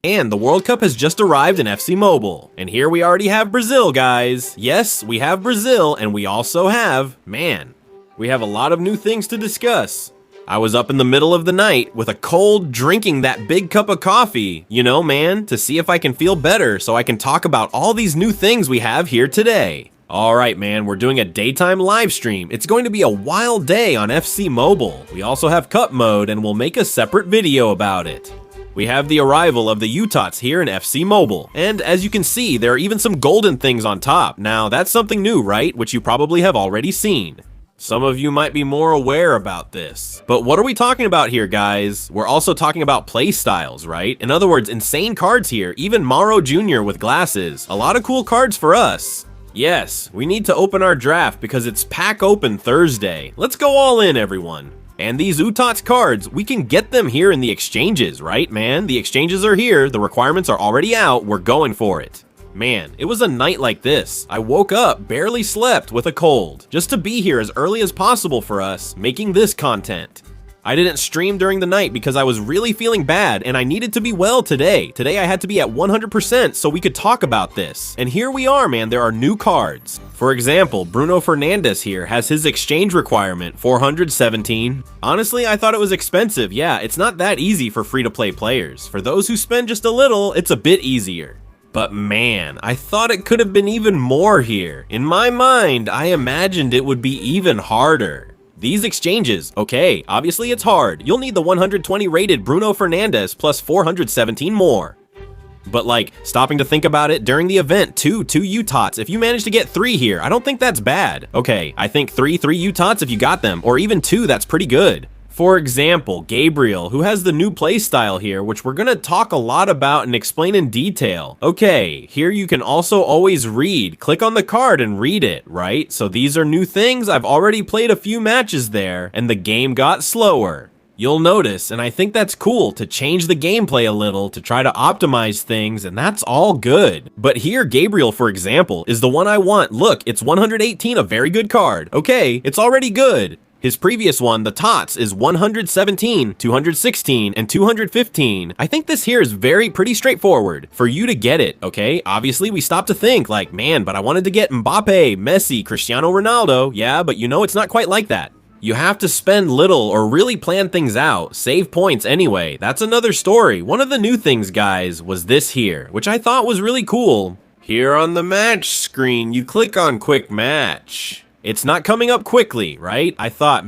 And the World Cup has just arrived in FC Mobile. And here we already have Brazil, guys. Yes, we have Brazil, and we also have, man, we have a lot of new things to discuss. I was up in the middle of the night with a cold drinking that big cup of coffee, you know, man, to see if I can feel better so I can talk about all these new things we have here today. Alright, man, we're doing a daytime live stream. It's going to be a wild day on FC Mobile. We also have cup mode and we'll make a separate video about it. We have the arrival of the UTOTS here in FC Mobile, and as you can see, there are even some golden things on top. Now, that's something new, right? Which you probably have already seen. Some of you might be more aware about this. But what are we talking about here, guys? We're also talking about PlayStyles, right? In other words, insane cards here, even Mauro Jr. with glasses. A lot of cool cards for us. Yes, we need to open our draft because it's pack open Thursday. Let's go all in, everyone. And these UTOTS cards, we can get them here in the exchanges, right, man? The exchanges are here, the requirements are already out, we're going for it. Man, it was a night like this. I woke up, barely slept, with a cold, just to be here as early as possible for us, making this content. I didn't stream during the night because I was really feeling bad and I needed to be well today. Today I had to be at 100% so we could talk about this. And here we are, man, there are new cards. For example, Bruno Fernandes here has his exchange requirement, 417. Honestly, I thought it was expensive. Yeah, it's not that easy for free-to-play players. For those who spend just a little, it's a bit easier. But man, I thought it could have been even more here. In my mind, I imagined it would be even harder. These exchanges, okay, obviously it's hard. You'll need the 120 rated Bruno Fernandes plus 417 more. But like, stopping to think about it, during the event, two UTOTS, if you manage to get 3 here, I don't think that's bad. Okay, I think 3 UTOTS if you got them, or even 2, that's pretty good. For example, Gabriel, who has the new playstyle here, which we're gonna talk a lot about and explain in detail. Okay, here you can also always read. Click on the card and read it, right? So these are new things. I've already played a few matches there, and the game got slower. You'll notice, and I think that's cool, to change the gameplay a little, to try to optimize things, and that's all good. But here, Gabriel, for example, is the one I want. Look, it's 118, a very good card. Okay, it's already good. His previous one, the TOTS, is 117, 216, and 215. I think this here is pretty straightforward for you to get it, okay? Obviously, we stop to think like, man, but I wanted to get Mbappé, Messi, Cristiano Ronaldo. Yeah, but you know it's not quite like that. You have to spend little or really plan things out, save points anyway. That's another story. One of the new things, guys, was this here, which I thought was really cool. Here on the match screen, you click on Quick Match. It's not coming up quickly, right? I thought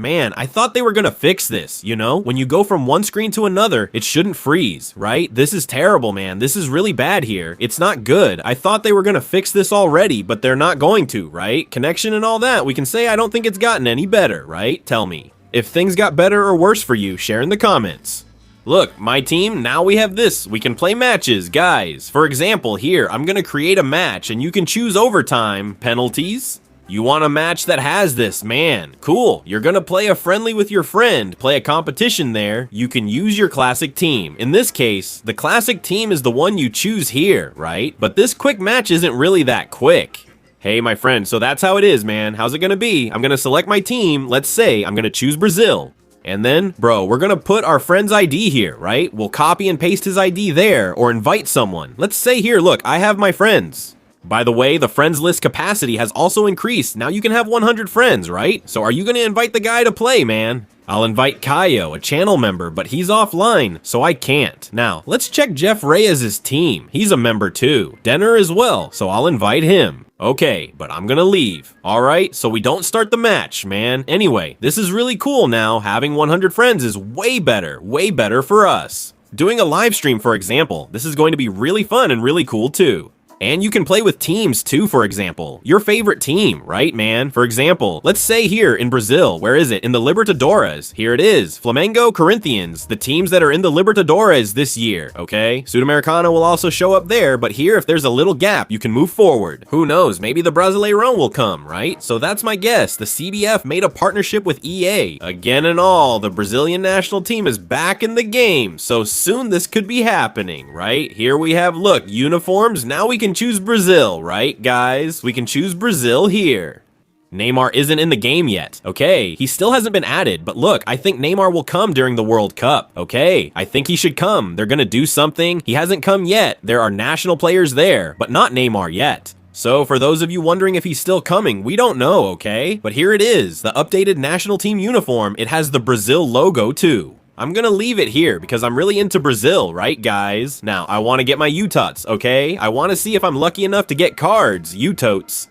they were gonna fix this, you know? When you go from one screen to another, it shouldn't freeze, right? This is terrible, man. This is really bad here. It's not good. I thought they were gonna fix this already, but they're not going to, right? Connection and all that, we can say I don't think it's gotten any better, right? Tell me. If things got better or worse for you, share in the comments. Look, my team, now we have this. We can play matches, guys. For example, here, I'm gonna create a match and you can choose overtime, penalties. You want a match that has this, man. Cool. You're gonna play a friendly with your friend, play a competition there. You can use your classic team. In this case, the classic team is the one you choose here, right? But this quick match isn't really that quick. Hey, my friend, so that's how it is, man. How's it gonna be? I'm gonna select my team. Let's say I'm gonna choose Brazil. And then, bro, we're gonna put our friend's ID here, right? We'll copy and paste his ID there or invite someone. Let's say here, look, I have my friends. By the way, the friends list capacity has also increased. Now you can have 100 friends, right? So are you gonna invite the guy to play, man? I'll invite Kaio, a channel member, but he's offline, so I can't. Now, let's check Jeff Reyes' team. He's a member too. Denner as well, so I'll invite him. Okay, but I'm gonna leave. Alright, so we don't start the match, man. Anyway, this is really cool now. Having 100 friends is way better for us. Doing a live stream, for example, this is going to be really fun and really cool too. And you can play with teams too, for example. Your favorite team, right, man? For example, let's say here in Brazil, where is it? In the Libertadores. Here it is. Flamengo, Corinthians, the teams that are in the Libertadores this year, okay? Sudamericana will also show up there, but here, if there's a little gap, you can move forward. Who knows? Maybe the Brasileirão will come, right? So that's my guess. The CBF made a partnership with EA. Again and all, the Brazilian national team is back in the game, so soon this could be happening, right? Here we have, look, uniforms. Now we can choose Brazil, right, guys? We can choose Brazil here. Neymar isn't in the game yet. Okay, he still hasn't been added, but look, I think Neymar will come during the World Cup. Okay, I think he should come. They're gonna do something. He hasn't come yet. There are national players there, but not Neymar yet. So for those of you wondering if he's still coming, we don't know, okay? But here it is, the updated national team uniform. It has the Brazil logo too. I'm gonna leave it here because I'm really into Brazil, right guys? Now, I wanna get my UTOTS, okay? I wanna see if I'm lucky enough to get cards, UTOTS.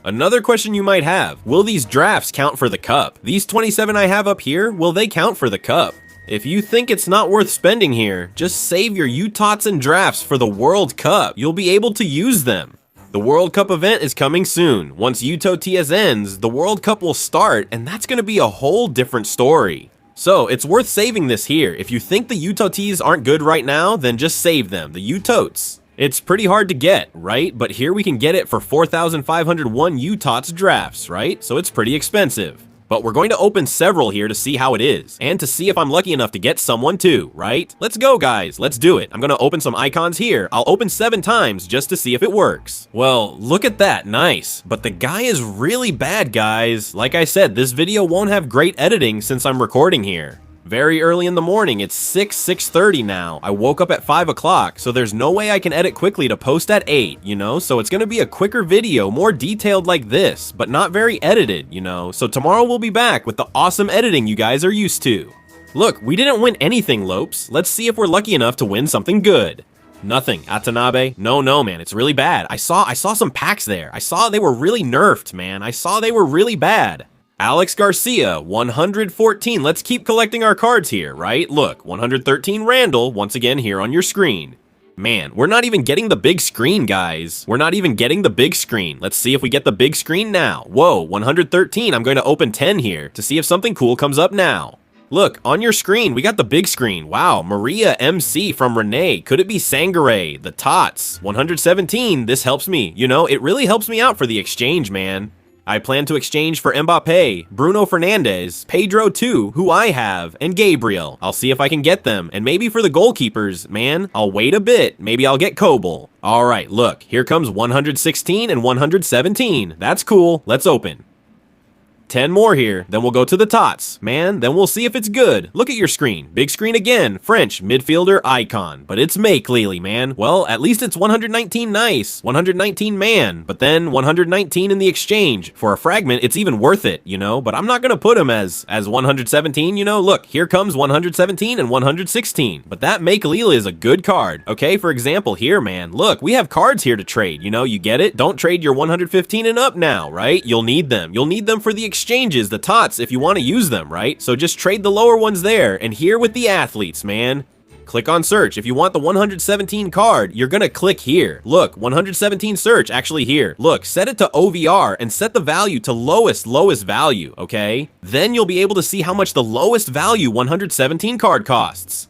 Another question you might have, will these drafts count for the cup? These 27 I have up here, will they count for the cup? If you think it's not worth spending here, just save your UTOTS and drafts for the World Cup. You'll be able to use them. The World Cup event is coming soon. Once UTOTS ends, the World Cup will start, and that's gonna be a whole different story. So it's worth saving this here. If you think the UTOTS aren't good right now, then just save them, the UTOTS. It's pretty hard to get, right? But here we can get it for 4,501 UTOTS drafts, right? So it's pretty expensive. But we're going to open several here to see how it is, and to see if I'm lucky enough to get someone too, right? Let's go, guys. Let's do it. I'm gonna open some icons here. I'll open 7 times just to see if it works. Well, look at that. Nice. But the guy is really bad, guys. Like I said, this video won't have great editing since I'm recording here. Very early in the morning, it's 6:30 now. I woke up at 5 o'clock, so there's no way I can edit quickly to post at 8, you know? So it's gonna be a quicker video, more detailed like this, but not very edited, you know? So tomorrow we'll be back with the awesome editing you guys are used to. Look, we didn't win anything, Lopes. Let's see if we're lucky enough to win something good. Nothing. Atanabe? No, man, it's really bad. I saw some packs there. I saw they were really nerfed, man. I saw they were really bad. Alex Garcia, 114. Let's keep collecting our cards here, right? Look, 113 Randall, once again here on your screen. Man, we're not even getting the big screen, guys. We're not even getting the big screen. Let's see if we get the big screen now. Whoa, 113. I'm going to open 10 here to see if something cool comes up now. Look, on your screen, we got the big screen. Wow, Maria MC from Renee. Could it be Sangare? The Tots, 117. This helps me. You know, it really helps me out for the exchange, man. I plan to exchange for Mbappé, Bruno Fernandes, Pedro too, who I have, and Gabriel. I'll see if I can get them, and maybe for the goalkeepers, man, I'll wait a bit. Maybe I'll get Kobel. All right, look, here comes 116 and 117. That's cool. Let's open. 10 more here, then we'll go to the Tots, man, then we'll see if it's good. Look at your screen, big screen again, French midfielder icon, but it's Makelele, man. Well, at least it's 119 nice, 119 man, but then 119 in the exchange. For a fragment, it's even worth it, you know, but I'm not gonna put him as 117, you know. Look, here comes 117 and 116, but that Makelele is a good card, okay? For example, here, man, look, we have cards here to trade, you know, you get it? Don't trade your 115 and up now, right? You'll need them for the exchanges, the tots, if you want to use them, right? So just trade the lower ones there, and here with the athletes, man. Click on search. If you want the 117 card, you're gonna click here. Look, 117 search, actually here. Look, set it to OVR and set the value to lowest value, okay? Then you'll be able to see how much the lowest value 117 card costs.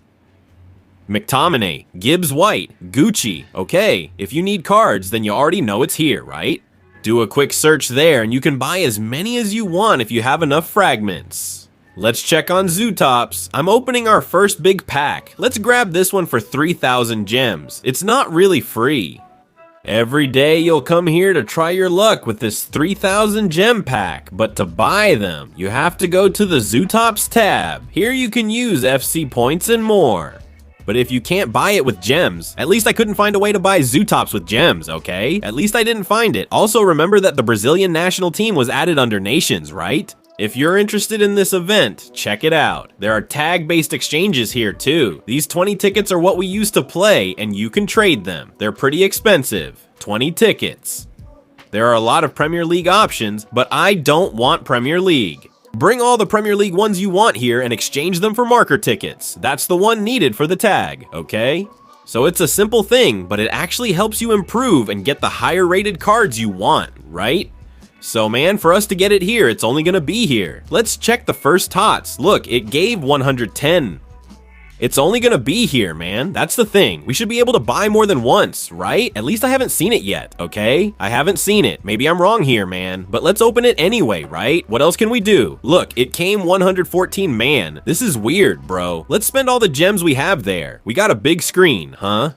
McTominay, Gibbs White, Gucci, okay. If you need cards, then you already know it's here, right? Do a quick search there, and you can buy as many as you want if you have enough fragments. Let's check on UTOTS. I'm opening our first big pack. Let's grab this one for 3,000 gems. It's not really free. Every day you'll come here to try your luck with this 3,000 gem pack, but to buy them, you have to go to the UTOTS tab. Here you can use FC points and more. But if you can't buy it with gems, at least I couldn't find a way to buy UTOTS with gems, okay? At least I didn't find it. Also, remember that the Brazilian national team was added under nations, right? If you're interested in this event, check it out. There are tag-based exchanges here too. These 20 tickets are what we use to play, and you can trade them. They're pretty expensive. 20 tickets. There are a lot of Premier League options, but I don't want Premier League. Bring all the Premier League ones you want here and exchange them for marker tickets. That's the one needed for the tag, okay? So it's a simple thing, but it actually helps you improve and get the higher rated cards you want, right? So man, for us to get it here, it's only gonna be here. Let's check the first TOTS. Look, it gave 110. It's only gonna be here, man. That's the thing. We should be able to buy more than once, right? At least I haven't seen it yet, okay? I haven't seen it. Maybe I'm wrong here, man. But let's open it anyway, right? What else can we do? Look, it came 114 man. This is weird, bro. Let's spend all the gems we have there. We got a big screen, huh?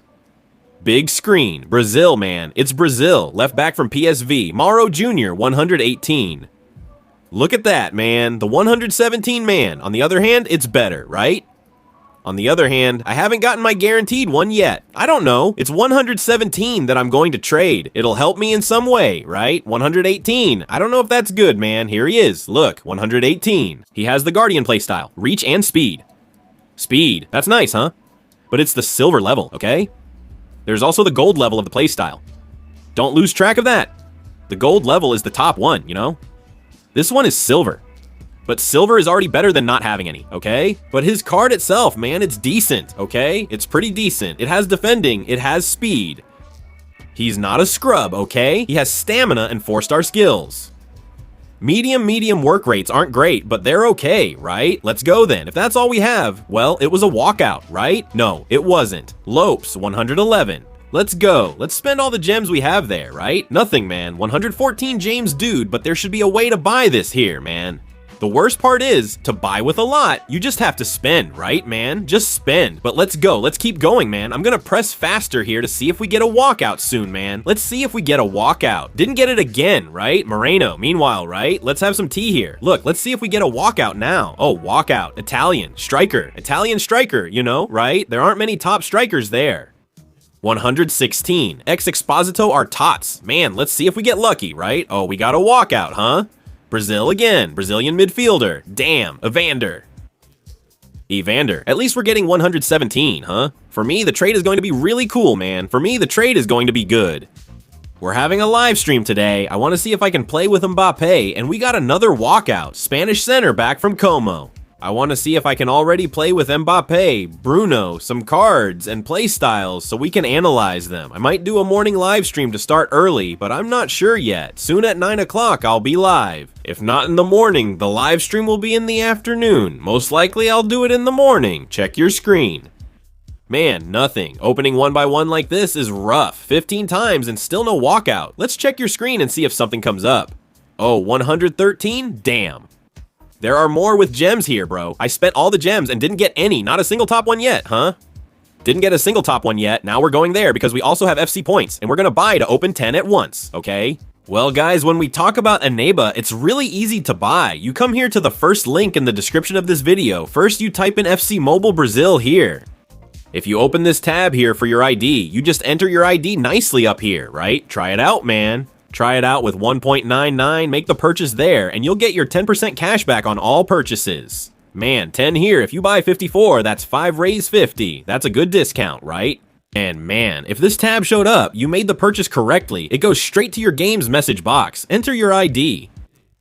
Big screen. Brazil, man. It's Brazil. Left back from PSV. Mauro Jr., 118. Look at that, man. The 117 man. On the other hand, it's better, right? On the other hand, I haven't gotten my guaranteed one yet. I don't know. It's 117 that I'm going to trade. It'll help me in some way, right? 118. I don't know if that's good, man. Here he is. Look, 118. He has the Guardian playstyle, reach and speed. Speed. That's nice, huh? But it's the silver level, okay? There's also the gold level of the playstyle. Don't lose track of that. The gold level is the top one, you know? This one is silver. But silver is already better than not having any, okay? But his card itself, man, it's decent, okay? It's pretty decent. It has defending, it has speed. He's not a scrub, okay? He has stamina and 4-star skills. Medium work rates aren't great, but they're okay, right? Let's go then. If that's all we have, well, it was a walkout, right? No, it wasn't. Lopes, 111. Let's go. Let's spend all the gems we have there, right? Nothing, man. 114 James dude, but there should be a way to buy this here, man. The worst part is, to buy with a lot, you just have to spend, right, man? Just spend. But let's go. Let's keep going, man. I'm gonna press faster here to see if we get a walkout soon, man. Let's see if we get a walkout. Didn't get it again, right? Moreno, meanwhile, right? Let's have some tea here. Look, let's see if we get a walkout now. Oh, walkout. Italian striker, you know, right? There aren't many top strikers there. 116. Ex Exposito UTOTS. Man, let's see if we get lucky, right? Oh, we got a walkout, huh? Brazil again, Brazilian midfielder. Damn, Evander. At least we're getting 117, huh? For me, the trade is going to be really cool, man. For me, the trade is going to be good. We're having a live stream today. I want to see if I can play with Mbappé, and we got another walkout. Spanish center back from Como. I want to see if I can already play with Mbappé, Bruno, some cards, and playstyles so we can analyze them. I might do a morning live stream to start early, but I'm not sure yet. Soon at 9 o'clock, I'll be live. If not in the morning, the live stream will be in the afternoon. Most likely, I'll do it in the morning. Check your screen. Man, nothing. Opening one by one like this is rough. 15 times and still no walkout. Let's check your screen and see if something comes up. Oh, 113? Damn. There are more with gems here, bro. I spent all the gems and didn't get any. Not a single top one yet, huh? Didn't get a single top one yet. Now we're going there because we also have FC points, and we're gonna buy to open 10 at once, okay? Well, guys, when we talk about Eneba, it's really easy to buy. You come here to the first link in the description of this video. First, you type in FC Mobile Brazil here. If you open this tab here for your ID, you just enter your ID nicely up here, right? Try it out, man. Try it out with 1.99, make the purchase there, and you'll get your 10% cash back on all purchases. Man, 10 here. If you buy 54, that's 5 raise 50. That's a good discount, right? And man, if this tab showed up, you made the purchase correctly. It goes straight to your game's message box. Enter your ID.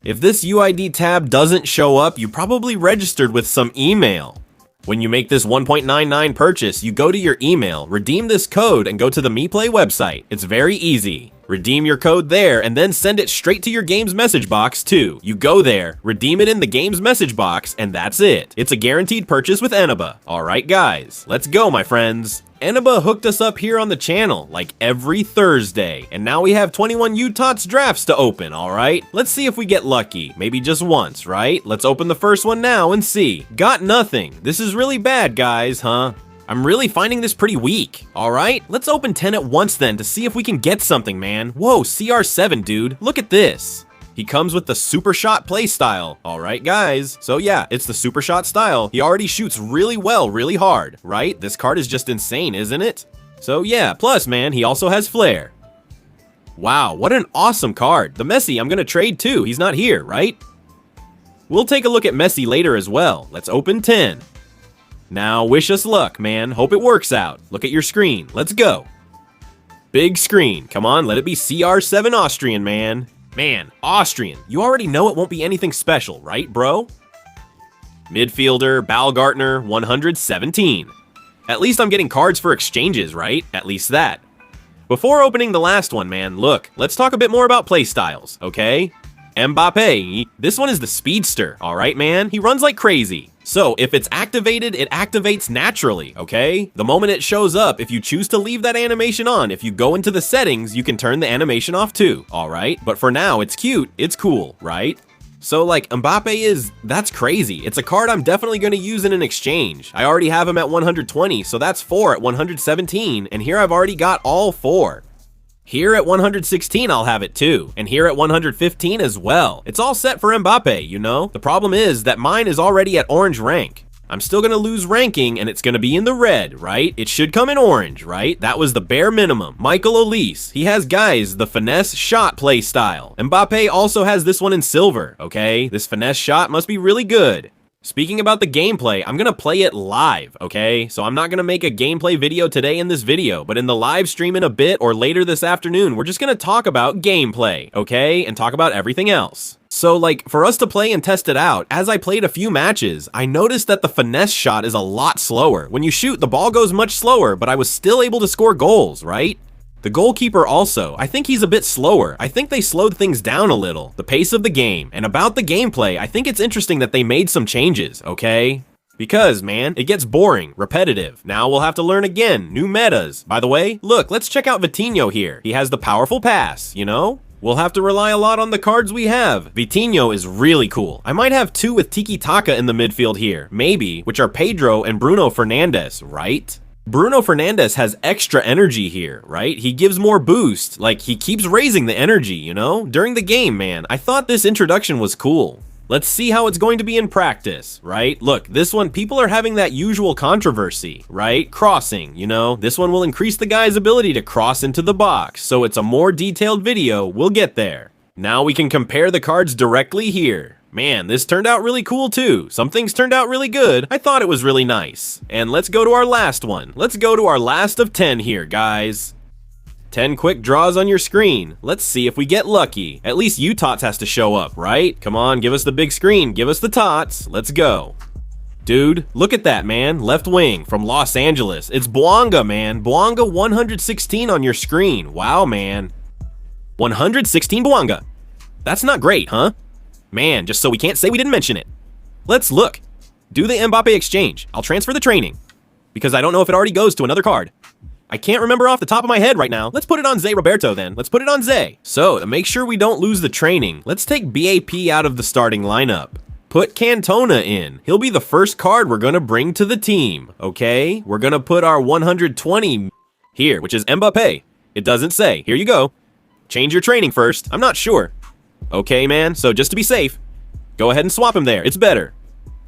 If this UID tab doesn't show up, you probably registered with some email. When you make this 1.99 purchase, you go to your email, redeem this code, and go to the MePlay website. It's very easy. Redeem your code there, and then send it straight to your game's message box, too. You go there, redeem it in the game's message box, and that's it. It's a guaranteed purchase with Eneba. Alright guys, let's go my friends. Eneba hooked us up here on the channel, like every Thursday, and now we have 21 UTOTS drafts to open, alright? Let's see if we get lucky, maybe just once, right? Let's open the first one now and see. Got nothing. This is really bad, guys, huh? I'm really finding this pretty weak. Alright, let's open 10 at once then to see if we can get something, man. Whoa, CR7, dude. Look at this. He comes with the Super Shot playstyle. Alright guys, so yeah, it's the Super Shot style. He already shoots really well, really hard, right? This card is just insane, isn't it? So yeah, plus man, he also has flair. Wow, what an awesome card. The Messi I'm gonna trade too, he's not here, right? We'll take a look at Messi later as well. Let's open 10. Now wish us luck, man. Hope it works out. Look at your screen, let's go. Big screen, come on, let it be CR7 Austrian, man. Man, Austrian, you already know it won't be anything special, right, bro? Midfielder, Baumgartner, 117. At least I'm getting cards for exchanges, right? At least that. Before opening the last one, man, look, let's talk a bit more about playstyles, okay? Mbappé, this one is the speedster, alright, man? He runs like crazy. So, if it's activated, it activates naturally, okay? The moment it shows up, if you choose to leave that animation on, if you go into the settings, you can turn the animation off too, alright? But for now, it's cute, it's cool, right? So, like, Mbappé that's crazy. It's a card I'm definitely gonna use in an exchange. I already have him at 120, so that's 4 at 117, and here I've already got all 4. Here at 116, I'll have it too. And here at 115 as well. It's all set for Mbappé, you know? The problem is that mine is already at orange rank. I'm still gonna lose ranking and it's gonna be in the red, right? It should come in orange, right? That was the bare minimum. Michael Olise, he has, guys, the finesse shot play style. Mbappé also has this one in silver, okay? This finesse shot must be really good. Speaking about the gameplay, I'm gonna play it live, okay? So I'm not gonna make a gameplay video today in this video, but in the live stream in a bit or later this afternoon, we're just gonna talk about gameplay, okay? And talk about everything else. So like, for us to play and test it out, as I played a few matches, I noticed that the finesse shot is a lot slower. When you shoot, the ball goes much slower, but I was still able to score goals, right? The goalkeeper also, I think he's a bit slower. I think they slowed things down a little, the pace of the game. And about the gameplay, I think it's interesting that they made some changes, okay? Because, man, it gets boring, repetitive. Now we'll have to learn again, new metas. By the way, look, let's check out Vitinho here. He has the powerful pass, you know? We'll have to rely a lot on the cards we have. Vitinho is really cool. I might have two with Tiki Taka in the midfield here, maybe, which are Pedro and Bruno Fernandes, right? Bruno Fernandes has extra energy here, right? He gives more boost, like he keeps raising the energy, you know? During the game, man, I thought this introduction was cool. Let's see how it's going to be in practice, right? Look, this one, people are having that usual controversy, right? Crossing, you know? This one will increase the guy's ability to cross into the box, so it's a more detailed video. We'll get there. Now we can compare the cards directly here. Man, this turned out really cool too. Some things turned out really good. I thought it was really nice. And let's go to our last one. Let's go to our last of 10 here, guys. 10 quick draws on your screen. Let's see if we get lucky. At least UTOTS has to show up, right? Come on, give us the big screen. Give us the tots. Let's go. Dude, look at that, man. Left wing from Los Angeles. It's Bouanga, man. Bouanga 116 on your screen. Wow, man. 116 Bouanga. That's not great, huh? Man, just so we can't say we didn't mention it. Let's look. Do the Mbappé exchange. I'll transfer the training, because I don't know if it already goes to another card. I can't remember off the top of my head right now. Let's put it on Zé Roberto then. Let's put it on Zé. So, to make sure we don't lose the training, let's take BAP out of the starting lineup. Put Cantona in. He'll be the first card we're gonna bring to the team, okay? We're gonna put our 120 here, which is Mbappé. It doesn't say. Here you go. Change your training first. I'm not sure. Okay, man, so just to be safe, go ahead and swap him there. It's better.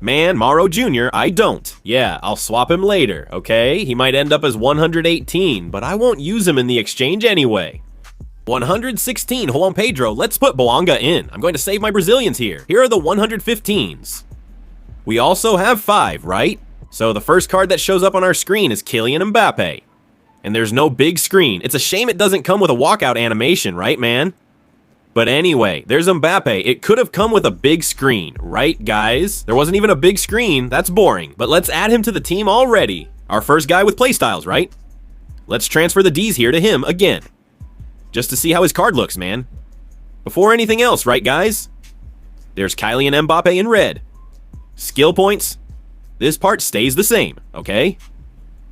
Man, Mauro Jr., I don't. Yeah, I'll swap him later, okay? He might end up as 118, but I won't use him in the exchange anyway. 116, Juan Pedro, let's put Bouanga in. I'm going to save my Brazilians here. Here are the 115s. We also have 5, right? So the first card that shows up on our screen is Kylian Mbappé. And there's no big screen. It's a shame it doesn't come with a walkout animation, right, man? But anyway, there's Mbappé. It could have come with a big screen, right, guys? There wasn't even a big screen. That's boring. But let's add him to the team already. Our first guy with PlayStyles, right? Let's transfer the Ds here to him again, just to see how his card looks, man. Before anything else, right, guys? There's Kylian Mbappé in red. Skill points. This part stays the same, okay?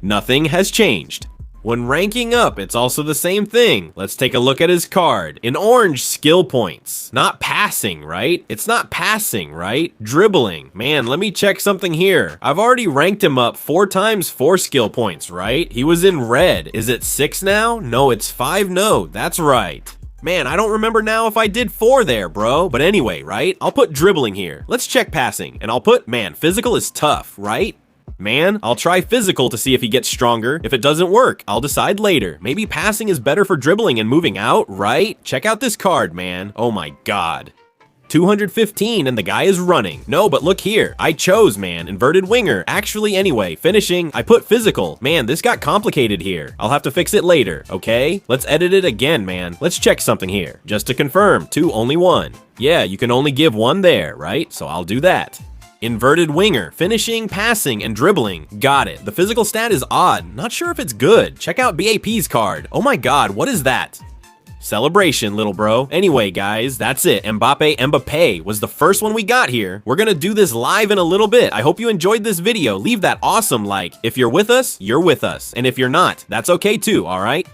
Nothing has changed. When ranking up, it's also the same thing. Let's take a look at his card. In orange, skill points. Not passing, right? It's not passing, right? Dribbling. Man, let me check something here. I've already ranked him up 4 times 4 skill points, right? He was in red. Is it 6 now? No, it's 5. No, that's right. Man, I don't remember now if I did 4 there, bro. But anyway, right? I'll put dribbling here. Let's check passing. And I'll put, man, physical is tough, right? Man, I'll try physical to see if he gets stronger. If it doesn't work, I'll decide later. Maybe passing is better for dribbling and moving out, right? Check out this card, man. Oh my god. 215 and the guy is running. No, but look here. I chose, man. Inverted winger. Actually, anyway, finishing, I put physical. Man, this got complicated here. I'll have to fix it later, okay? Let's edit it again, man. Let's check something here. Just to confirm, 2, only 1. Yeah, you can only give 1 there, right? So I'll do that. Inverted winger, finishing, passing, and dribbling. Got it. The physical stat is odd. Not sure if it's good. Check out BAP's card. Oh my god, what is that? Celebration, little bro. Anyway, guys, that's it. Mbappé was the first one we got here. We're gonna do this live in a little bit. I hope you enjoyed this video. Leave that awesome like. If you're with us, you're with us. And if you're not, that's okay too, alright?